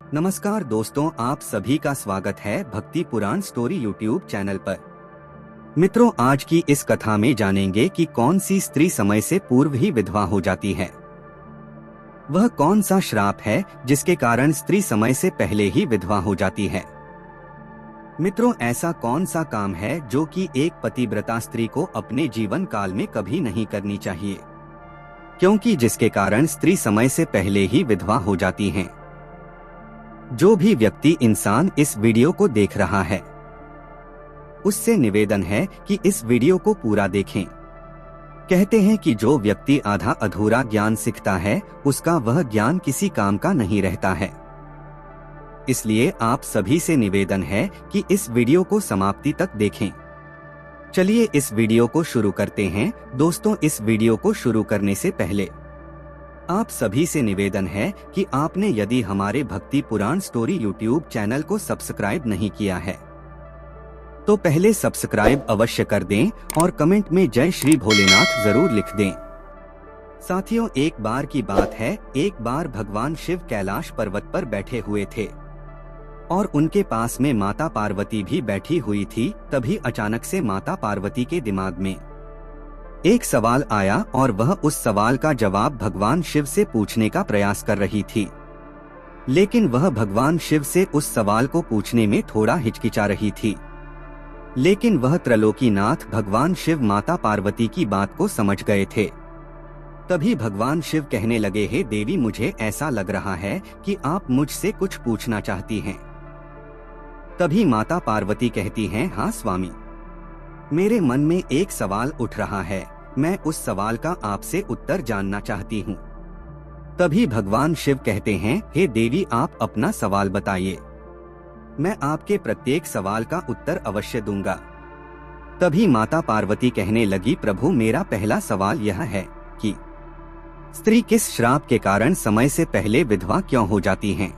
नमस्कार दोस्तों, आप सभी का स्वागत है भक्ति पुराण स्टोरी यूट्यूब चैनल पर। मित्रों, आज की इस कथा में जानेंगे कि कौन सी स्त्री समय से पूर्व ही विधवा हो जाती है। वह कौन सा श्राप है जिसके कारण स्त्री समय से पहले ही विधवा हो जाती है। मित्रों, ऐसा कौन सा काम है जो कि एक पतिव्रता स्त्री को अपने जीवन काल में कभी नहीं करनी चाहिए, क्योंकि जिसके कारण स्त्री समय से पहले ही विधवा हो जाती हैं। जो भी व्यक्ति इंसान इस वीडियो को देख रहा है, उससे निवेदन है कि इस वीडियो को पूरा देखें। कहते हैं कि जो व्यक्ति आधा अधूरा ज्ञान सीखता है, उसका वह ज्ञान किसी काम का नहीं रहता है। इसलिए आप सभी से निवेदन है कि इस वीडियो को समाप्ति तक देखें। चलिए इस वीडियो को शुरू करते हैं। दोस्तों, इस वीडियो को शुरू करने से पहले आप सभी से निवेदन है कि आपने यदि हमारे भक्ति पुराण स्टोरी यूट्यूब चैनल को सब्सक्राइब नहीं किया है तो पहले सब्सक्राइब अवश्य कर दें और कमेंट में जय श्री भोलेनाथ जरूर लिख दें। साथियों, एक बार की बात है, एक बार भगवान शिव कैलाश पर्वत पर बैठे हुए थे और उनके पास में माता पार्वती भी बैठी हुई थी। तभी अचानक से माता पार्वती के दिमाग में एक सवाल आया और वह उस सवाल का जवाब भगवान शिव से पूछने का प्रयास कर रही थी, लेकिन वह भगवान शिव से उस सवाल को पूछने में थोड़ा हिचकिचा रही थी। लेकिन वह त्रैलोकीनाथ भगवान शिव माता पार्वती की बात को समझ गए थे। तभी भगवान शिव कहने लगे, हे देवी, मुझे ऐसा लग रहा है कि आप मुझसे कुछ पूछना चाहती हैं। तभी माता पार्वती कहती हैं, हाँ स्वामी, मेरे मन में एक सवाल उठ रहा है, मैं उस सवाल का आपसे उत्तर जानना चाहती हूँ। तभी भगवान शिव कहते हैं, हे देवी, आप अपना सवाल बताइए, मैं आपके प्रत्येक सवाल का उत्तर अवश्य दूंगा। तभी माता पार्वती कहने लगी, प्रभु, मेरा पहला सवाल यह है कि स्त्री किस श्राप के कारण समय से पहले विधवा क्यों हो जाती हैं?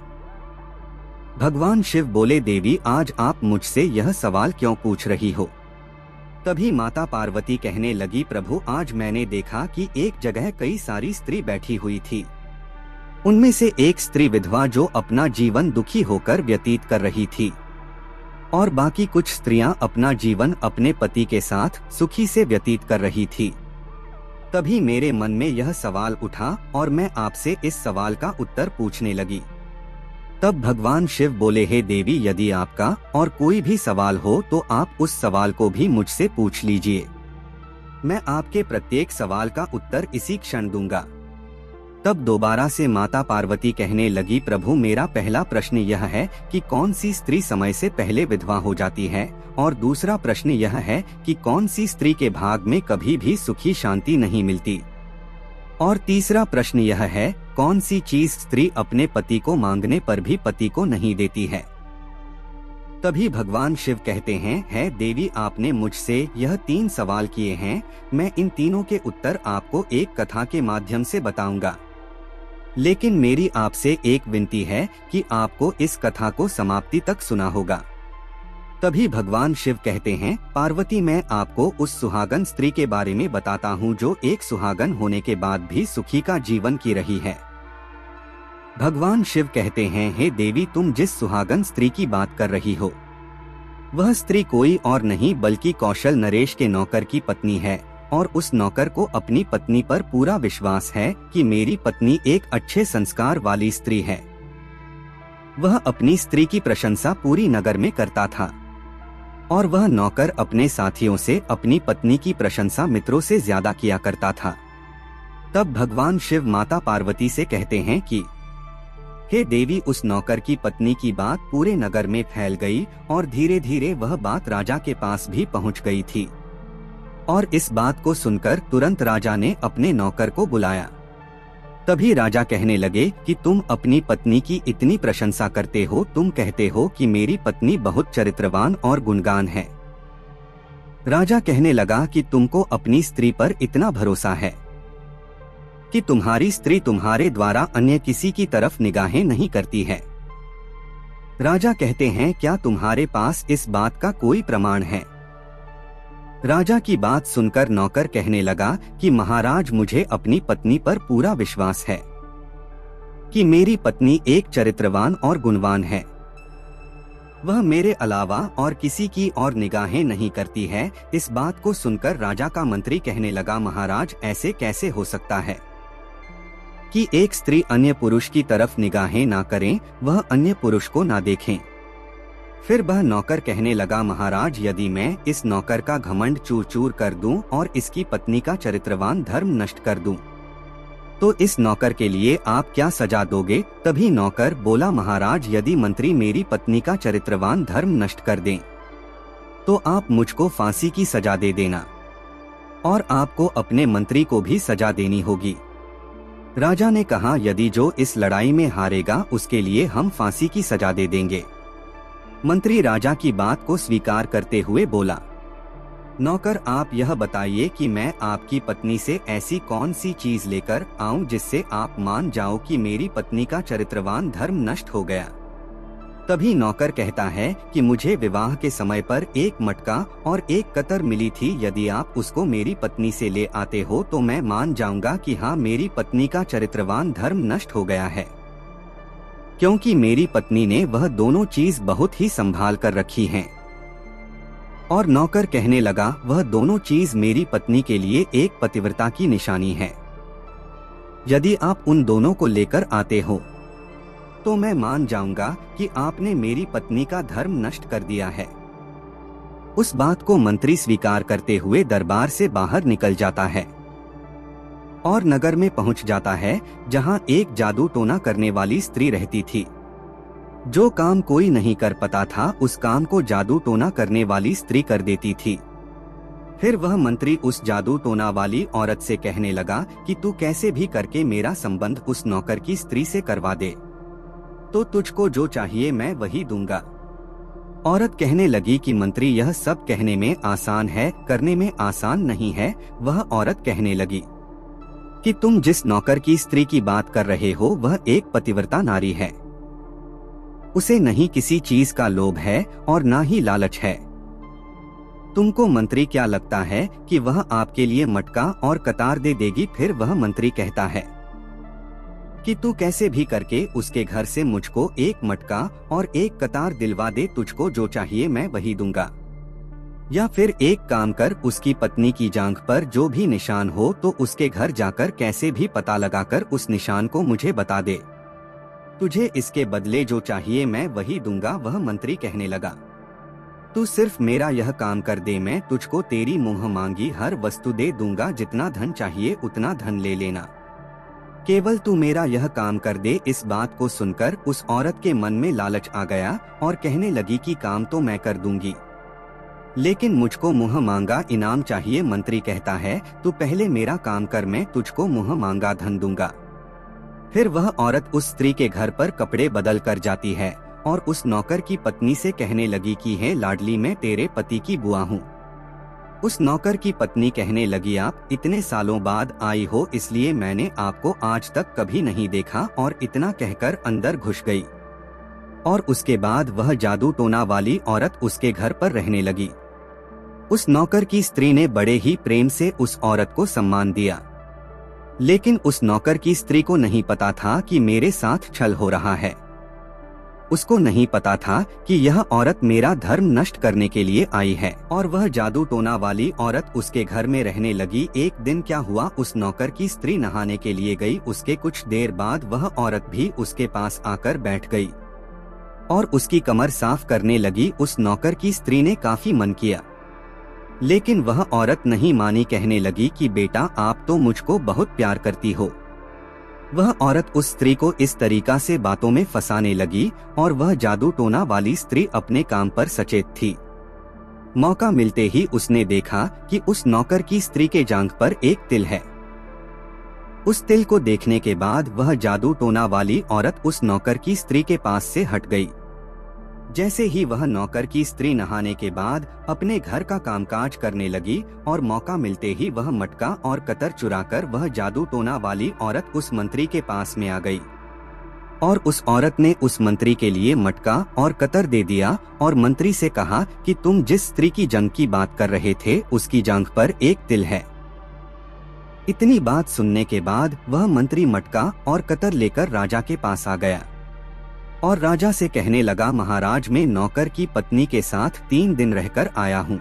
भगवान शिव बोले, देवी, आज आप मुझसे यह सवाल क्यों पूछ रही हो? तभी माता पार्वती कहने लगी, प्रभु, आज मैंने देखा कि एक जगह कई सारी स्त्री बैठी हुई थी। उनमें से एक स्त्री विधवा जो अपना जीवन दुखी होकर व्यतीत कर रही थी और बाकी कुछ स्त्रियां अपना जीवन अपने पति के साथ सुखी से व्यतीत कर रही थी। तभी मेरे मन में यह सवाल उठा और मैं आपसे इस सवाल का उत्तर पूछने लगी। तब भगवान शिव बोले, हे देवी, यदि आपका और कोई भी सवाल हो तो आप उस सवाल को भी मुझसे पूछ लीजिए, मैं आपके प्रत्येक सवाल का उत्तर इसी क्षण दूंगा। तब दोबारा से माता पार्वती कहने लगी, प्रभु, मेरा पहला प्रश्न यह है कि कौन सी स्त्री समय से पहले विधवा हो जाती है, और दूसरा प्रश्न यह है कि कौन सी स्त्री के भाग में कभी भी सुखी शांति नहीं मिलती, और तीसरा प्रश्न यह है, कौन सी चीज स्त्री अपने पति को मांगने पर भी पति को नहीं देती है। तभी भगवान शिव कहते हैं, है देवी, आपने मुझसे यह 3 सवाल किए हैं, मैं इन तीनों के उत्तर आपको एक कथा के माध्यम से बताऊंगा, लेकिन मेरी आपसे एक विनती है कि आपको इस कथा को समाप्ति तक सुना होगा। तभी भगवान शिव कहते हैं, पार्वती, मैं आपको उस सुहागन स्त्री के बारे में बताता हूँ जो एक सुहागन होने के बाद भी सुखी का जीवन की रही है। भगवान शिव कहते हैं, हे देवी, तुम जिस सुहागन स्त्री की बात कर रही हो, वह स्त्री कोई और नहीं बल्कि कौशल नरेश के नौकर की पत्नी है, और उस नौकर को अपनी पत्नी पर पूरा विश्वास है कि मेरी पत्नी एक अच्छे संस्कार वाली स्त्री है। वह अपनी स्त्री की प्रशंसा पूरी नगर में करता था, और वह नौकर अपने साथियों से अपनी पत्नी की प्रशंसा मित्रों से ज्यादा किया करता था। तब भगवान शिव माता पार्वती से कहते हैं कि हे देवी, उस नौकर की पत्नी की बात पूरे नगर में फैल गई और धीरे धीरे वह बात राजा के पास भी पहुंच गई थी, और इस बात को सुनकर तुरंत राजा ने अपने नौकर को बुलाया। तभी राजा कहने लगे कि तुम अपनी पत्नी की इतनी प्रशंसा करते हो, तुम कहते हो कि मेरी पत्नी बहुत चरित्रवान और गुणगान है। राजा कहने लगा कि तुमको अपनी स्त्री पर इतना भरोसा है कि तुम्हारी स्त्री तुम्हारे द्वारा अन्य किसी की तरफ निगाहें नहीं करती है। राजा कहते हैं, क्या तुम्हारे पास इस बात का कोई प्रमाण है? राजा की बात सुनकर नौकर कहने लगा कि महाराज, मुझे अपनी पत्नी पर पूरा विश्वास है। कि मेरी पत्नी एक चरित्रवान और गुणवान है। वह मेरे अलावा और किसी की और निगाहें नहीं करती है। इस बात को सुनकर राजा का मंत्री कहने लगा, महाराज ऐसे कैसे हो सकता है कि एक स्त्री अन्य पुरुष की तरफ निगाहें ना करें, वह अन्य पुरुष को ना देखें। फिर वह नौकर कहने लगा, महाराज यदि मैं इस नौकर का घमंड चूर चूर कर दूं और इसकी पत्नी का चरित्रवान धर्म नष्ट कर दूं, तो इस नौकर के लिए आप क्या सजा दोगे? तभी नौकर बोला, महाराज यदि मंत्री मेरी पत्नी का चरित्रवान धर्म नष्ट कर दें तो आप मुझको फांसी की सजा दे देना और आपको अपने मंत्री को भी सजा देनी होगी। राजा ने कहा, यदि जो इस लड़ाई में हारेगा उसके लिए हम फांसी की सजा दे देंगे। मंत्री राजा की बात को स्वीकार करते हुए बोला, नौकर आप यह बताइए कि मैं आपकी पत्नी से ऐसी कौन सी चीज लेकर आऊं जिससे आप मान जाओ कि मेरी पत्नी का चरित्रवान धर्म नष्ट हो गया। तभी नौकर कहता है कि मुझे विवाह के समय पर एक मटका और एक कतर मिली थी, यदि आप उसको मेरी पत्नी से ले आते हो तो मैं मान जाऊंगा कि हाँ मेरी पत्नी का चरित्रवान धर्म नष्ट हो गया है, क्योंकि मेरी पत्नी ने वह दोनों चीज बहुत ही संभाल कर रखी हैं। और नौकर कहने लगा, वह दोनों चीज मेरी पत्नी के लिए एक पतिव्रता की निशानी है। यदि आप उन दोनों को लेकर आते हो तो मैं मान जाऊंगा कि आपने मेरी पत्नी का धर्म नष्ट कर दिया है। उस बात को मंत्री स्वीकार करते हुए दरबार से बाहर निकल जाता है और नगर में पहुंच जाता है, जहां एक जादू टोना करने वाली स्त्री रहती थी। जो काम कोई नहीं कर पाता था उस काम को जादू टोना करने वाली स्त्री कर देती थी। फिर वह मंत्री उस जादू टोना वाली औरत से कहने लगा कि तू कैसे भी करके मेरा संबंध उस नौकर की स्त्री से करवा दे, तो तुझको जो चाहिए मैं वही दूंगा। औरत कहने लगी कि मंत्री यह सब कहने में आसान है, करने में आसान नहीं है। वह औरत कहने लगी कि तुम जिस नौकर की स्त्री की बात कर रहे हो वह एक पतिव्रता नारी है। उसे नहीं किसी चीज का लोभ है और ना ही लालच है। तुमको मंत्री क्या लगता है कि वह आपके लिए मटका और कतार दे देगी? फिर वह मंत्री कहता है कि तू कैसे भी करके उसके घर से मुझको एक मटका और एक कतार दिलवा दे, तुझको जो चाहिए मैं वही दूंगा। या फिर एक काम कर, उसकी पत्नी की जांघ पर जो भी निशान हो तो उसके घर जाकर कैसे भी पता लगाकर उस निशान को मुझे बता दे, तुझे इसके बदले जो चाहिए मैं वही दूंगा। वह मंत्री कहने लगा, तू सिर्फ मेरा यह काम कर दे, मैं तुझको तेरी मुंह मांगी हर वस्तु दे दूंगा, जितना धन चाहिए उतना धन ले लेना, केवल तू मेरा यह काम कर दे। इस बात को सुनकर उस औरत के मन में लालच आ गया और कहने लगी कि काम तो मैं कर दूंगी, लेकिन मुझको मुंह मांगा इनाम चाहिए। मंत्री कहता है, तू पहले मेरा काम कर, मैं तुझको मुंह मांगा धन दूंगा। फिर वह औरत उस स्त्री के घर पर कपड़े बदल कर जाती है और उस नौकर की पत्नी से कहने लगी कि है लाडली, मैं तेरे पति की बुआ हूँ। उस नौकर की पत्नी कहने लगी, आप इतने सालों बाद आई हो इसलिए मैंने आपको आज तक कभी नहीं देखा, और इतना कहकर अंदर घुस गई। और उसके बाद वह जादू टोना वाली औरत उसके घर पर रहने लगी। उस नौकर की स्त्री ने बड़े ही प्रेम से उस औरत को सम्मान दिया, लेकिन उस नौकर की स्त्री को नहीं पता था कि मेरे साथ छल हो रहा है। उसको नहीं पता था कि यह औरत मेरा धर्म नष्ट करने के लिए आई है। और वह जादू टोना वाली औरत उसके घर में रहने लगी। एक दिन क्या हुआ, उस नौकर की स्त्री नहाने के लिए गई। उसके कुछ देर बाद वह औरत भी उसके पास आकर बैठ गई और उसकी कमर साफ करने लगी। उस नौकर की स्त्री ने काफी मन किया, लेकिन वह औरत नहीं मानी। कहने लगी कि बेटा आप तो मुझको बहुत प्यार करती हो। वह औरत उस स्त्री को इस तरीका से बातों में फंसाने लगी और वह जादू टोना वाली स्त्री अपने काम पर सचेत थी। मौका मिलते ही उसने देखा कि उस नौकर की स्त्री के जांघ पर एक तिल है। उस तिल को देखने के बाद वह जादू टोना वाली औरत उस नौकर की स्त्री के पास से हट गई। जैसे ही वह नौकर की स्त्री नहाने के बाद अपने घर का कामकाज करने लगी और मौका मिलते ही वह मटका और कतर चुराकर वह जादू टोना वाली औरत उस मंत्री के पास में आ गई और उस औरत ने उस मंत्री के लिए मटका और कतर दे दिया और मंत्री से कहा कि तुम जिस स्त्री की जंग की बात कर रहे थे उसकी जांघ पर एक तिल है, इतनी बात सुनने के बाद वह मंत्री मटका और कतर लेकर राजा के पास आ गया और राजा से कहने लगा, महाराज मैं नौकर की पत्नी के साथ 3 दिन रहकर आया हूँ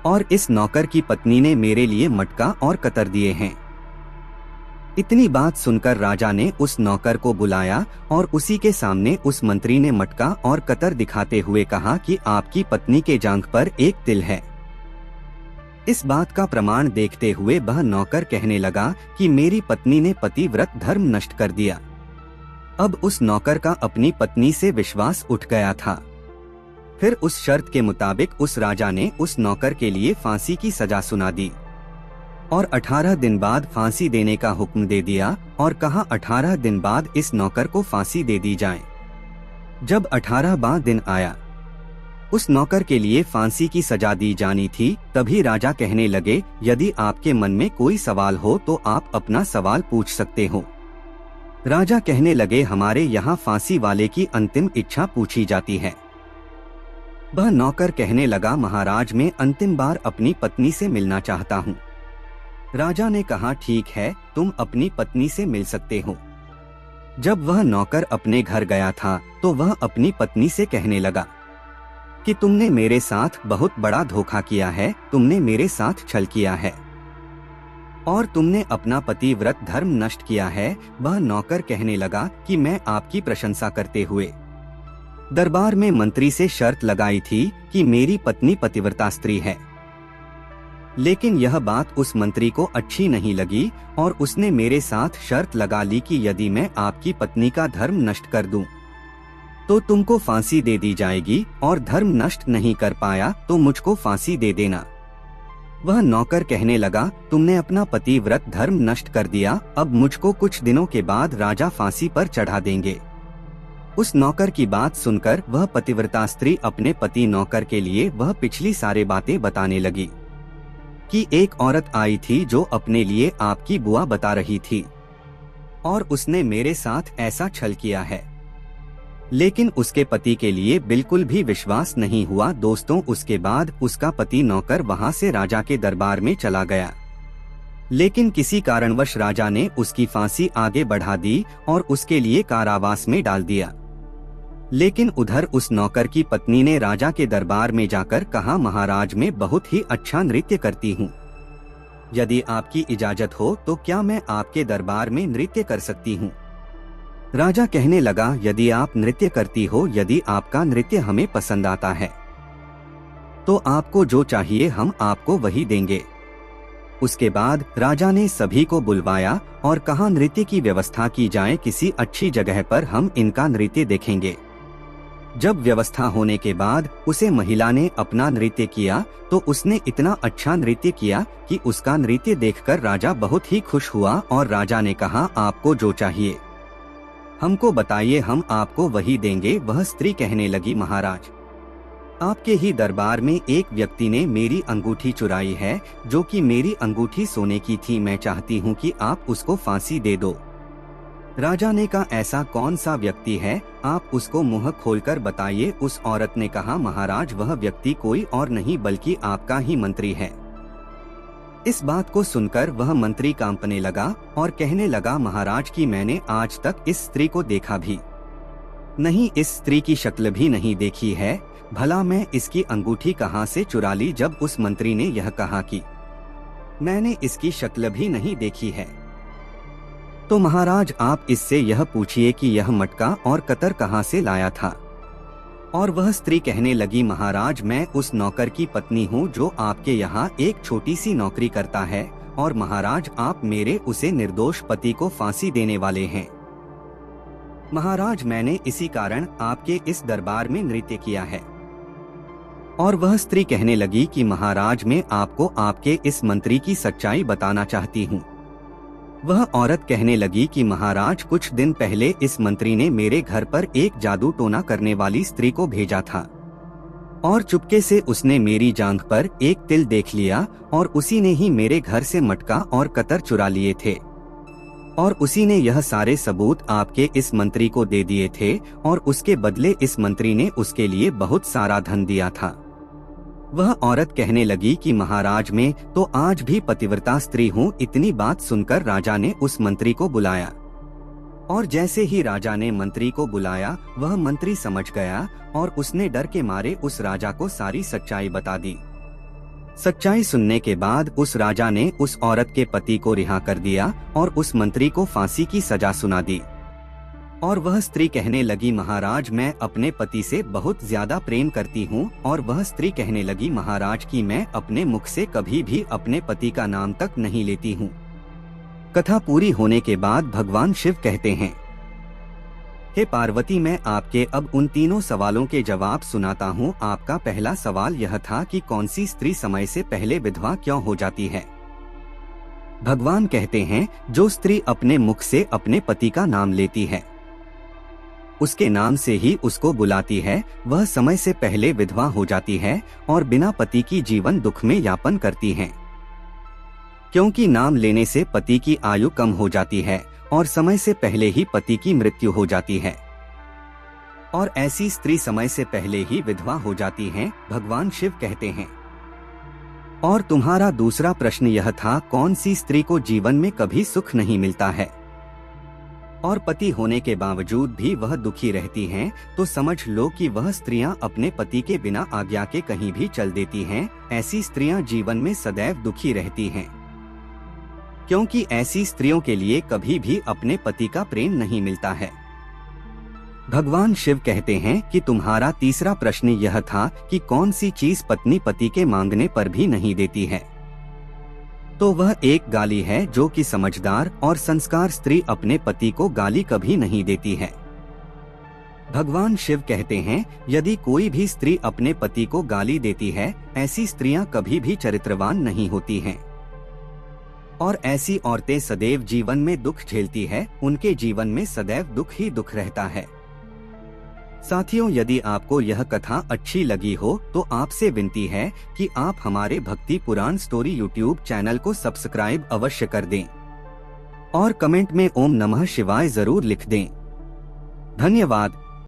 और इस नौकर की पत्नी ने मेरे लिए मटका और कतर दिए हैं। इतनी बात सुनकर राजा ने उस नौकर को बुलाया और उसी के सामने उस मंत्री ने मटका और कतर दिखाते हुए कहा कि आपकी पत्नी के जांघ पर एक तिल है। इस बात का प्रमाण देखते हुए वह नौकर कहने लगा कि मेरी पत्नी ने पतिव्रत धर्म नष्ट कर दिया। अब उस नौकर का अपनी पत्नी से विश्वास उठ गया था। फिर उस शर्त के मुताबिक उस राजा ने उस नौकर के लिए फांसी की सजा सुना दी और 18 दिन बाद फांसी देने का हुक्म दे दिया और कहा 18 दिन बाद इस नौकर को फांसी दे दी जाए। जब 18वां दिन आया, उस नौकर के लिए फांसी की सजा दी जानी थी, तभी राजा कहने लगे, यदि आपके मन में कोई सवाल हो तो आप अपना सवाल पूछ सकते हो। राजा कहने लगे, हमारे यहाँ फांसी वाले की अंतिम इच्छा पूछी जाती है। वह नौकर कहने लगा, महाराज मैं अंतिम बार अपनी पत्नी से मिलना चाहता हूँ। राजा ने कहा, ठीक है, तुम अपनी पत्नी से मिल सकते हो। जब वह नौकर अपने घर गया था तो वह अपनी पत्नी से कहने लगा कि तुमने मेरे साथ बहुत बड़ा धोखा किया है, तुमने मेरे साथ छल किया है और तुमने अपना पतिव्रत धर्म नष्ट किया है। वह नौकर कहने लगा कि मैं आपकी प्रशंसा करते हुए दरबार में मंत्री से शर्त लगाई थी कि मेरी पत्नी पतिव्रता स्त्री है, लेकिन यह बात उस मंत्री को अच्छी नहीं लगी और उसने मेरे साथ शर्त लगा ली कि यदि मैं आपकी पत्नी का धर्म नष्ट कर दूं, तो तुमको फांसी दे दी जाएगी और धर्म नष्ट नहीं कर पाया तो मुझको फांसी दे देना। वह नौकर कहने लगा, तुमने अपना पतिव्रत धर्म नष्ट कर दिया, अब मुझको कुछ दिनों के बाद राजा फांसी पर चढ़ा देंगे। उस नौकर की बात सुनकर वह पतिव्रता स्त्री अपने पति नौकर के लिए वह पिछली सारी बातें बताने लगी कि एक औरत आई थी जो अपने लिए आपकी बुआ बता रही थी और उसने मेरे साथ ऐसा छल किया है, लेकिन उसके पति के लिए बिल्कुल भी विश्वास नहीं हुआ। दोस्तों, उसके बाद उसका पति नौकर वहां से राजा के दरबार में चला गया, लेकिन किसी कारणवश राजा ने उसकी फांसी आगे बढ़ा दी और उसके लिए कारावास में डाल दिया। लेकिन उधर उस नौकर की पत्नी ने राजा के दरबार में जाकर कहा, महाराज मैं बहुत ही अच्छा नृत्य करती हूँ, यदि आपकी इजाजत हो तो क्या मैं आपके दरबार में नृत्य कर सकती हूँ। राजा कहने लगा, यदि आप नृत्य करती हो, यदि आपका नृत्य हमें पसंद आता है तो आपको जो चाहिए हम आपको वही देंगे। उसके बाद राजा ने सभी को बुलवाया और कहा, नृत्य की व्यवस्था की जाए, किसी अच्छी जगह पर हम इनका नृत्य देखेंगे। जब व्यवस्था होने के बाद उसे महिला ने अपना नृत्य किया तो उसने इतना अच्छा नृत्य किया कि उसका नृत्य देखकर राजा बहुत ही खुश हुआ और राजा ने कहा, आपको जो चाहिए हमको बताइए, हम आपको वही देंगे। वह स्त्री कहने लगी, महाराज आपके ही दरबार में एक व्यक्ति ने मेरी अंगूठी चुराई है, जो कि मेरी अंगूठी सोने की थी, मैं चाहती हूँ कि आप उसको फांसी दे दो। राजा ने कहा, ऐसा कौन सा व्यक्ति है, आप उसको मुंह खोलकर बताइए। उस औरत ने कहा, महाराज वह व्यक्ति कोई और नहीं बल्कि आपका ही मंत्री है। इस बात को सुनकर वह मंत्री कांपने लगा और कहने लगा, महाराज की मैंने आज तक इस स्त्री को देखा भी नहीं, इस स्त्री की शक्ल भी नहीं देखी है, भला मैं इसकी अंगूठी कहाँ से चुरा ली। जब उस मंत्री ने यह कहा कि मैंने इसकी शक्ल भी नहीं देखी है, तो महाराज आप इससे यह पूछिए कि यह मटका और कतर कहाँ से लाया था। और वह स्त्री कहने लगी, महाराज मैं उस नौकर की पत्नी हूँ जो आपके यहाँ एक छोटी सी नौकरी करता है और महाराज आप मेरे उसे निर्दोष पति को फांसी देने वाले हैं। महाराज मैंने इसी कारण आपके इस दरबार में नृत्य किया है। और वह स्त्री कहने लगी कि महाराज मैं आपको आपके इस मंत्री की सच्चाई बताना चाहती हूँ। वह औरत कहने लगी कि महाराज कुछ दिन पहले इस मंत्री ने मेरे घर पर एक जादू टोना करने वाली स्त्री को भेजा था और चुपके से उसने मेरी जांघ पर एक तिल देख लिया और उसी ने ही मेरे घर से मटका और कतर चुरा लिए थे और उसी ने यह सारे सबूत आपके इस मंत्री को दे दिए थे और उसके बदले इस मंत्री ने उसके लिए बहुत सारा धन दिया था। वह औरत कहने लगी कि महाराज, मैं तो आज भी पतिव्रता स्त्री हूँ। इतनी बात सुनकर राजा ने उस मंत्री को बुलाया और जैसे ही राजा ने मंत्री को बुलाया वह मंत्री समझ गया और उसने डर के मारे उस राजा को सारी सच्चाई बता दी। सच्चाई सुनने के बाद उस राजा ने उस औरत के पति को रिहा कर दिया और उस मंत्री को फांसी की सजा सुना दी। और वह स्त्री कहने लगी, महाराज मैं अपने पति से बहुत ज्यादा प्रेम करती हूँ। और वह स्त्री कहने लगी, महाराज कि मैं अपने मुख से कभी भी अपने पति का नाम तक नहीं लेती हूँ। कथा पूरी होने के बाद भगवान शिव कहते हैं, हे पार्वती, मैं आपके अब उन तीनों सवालों के जवाब सुनाता हूँ। आपका पहला सवाल यह था कि कौन सी स्त्री समय से पहले विधवा क्यों हो जाती है। भगवान कहते हैं, जो स्त्री अपने मुख से अपने पति का नाम लेती है, उसके नाम से ही उसको बुलाती है, वह समय से पहले विधवा हो जाती है और बिना पति की जीवन दुख में यापन करती है। क्योंकि नाम लेने से पति की आयु कम हो जाती है और समय से पहले ही पति की मृत्यु हो जाती है और ऐसी स्त्री समय से पहले ही विधवा हो जाती हैं, भगवान शिव कहते हैं। और तुम्हारा दूसरा प्रश्न यह था, कौन सी स्त्री को जीवन में कभी सुख नहीं मिलता है और पति होने के बावजूद भी वह दुखी रहती हैं, तो समझ लो कि वह स्त्रियां अपने पति के बिना आज्ञा के कहीं भी चल देती हैं। ऐसी स्त्रियां जीवन में सदैव दुखी रहती हैं, क्योंकि ऐसी स्त्रियों के लिए कभी भी अपने पति का प्रेम नहीं मिलता है। भगवान शिव कहते हैं कि तुम्हारा तीसरा प्रश्न यह था कि कौन सी चीज पत्नी पति के मांगने पर भी नहीं देती है, तो वह एक गाली है, जो कि समझदार और संस्कार स्त्री अपने पति को गाली कभी नहीं देती है। भगवान शिव कहते हैं, यदि कोई भी स्त्री अपने पति को गाली देती है, ऐसी स्त्रियां कभी भी चरित्रवान नहीं होती हैं और ऐसी औरतें सदैव जीवन में दुख झेलती है, उनके जीवन में सदैव दुख ही दुख रहता है। साथियों, यदि आपको यह कथा अच्छी लगी हो तो आपसे विनती है कि आप हमारे भक्ति पुराण स्टोरी यूट्यूब चैनल को सब्सक्राइब अवश्य कर दें और कमेंट में ओम नमः शिवाय जरूर लिख दें। धन्यवाद।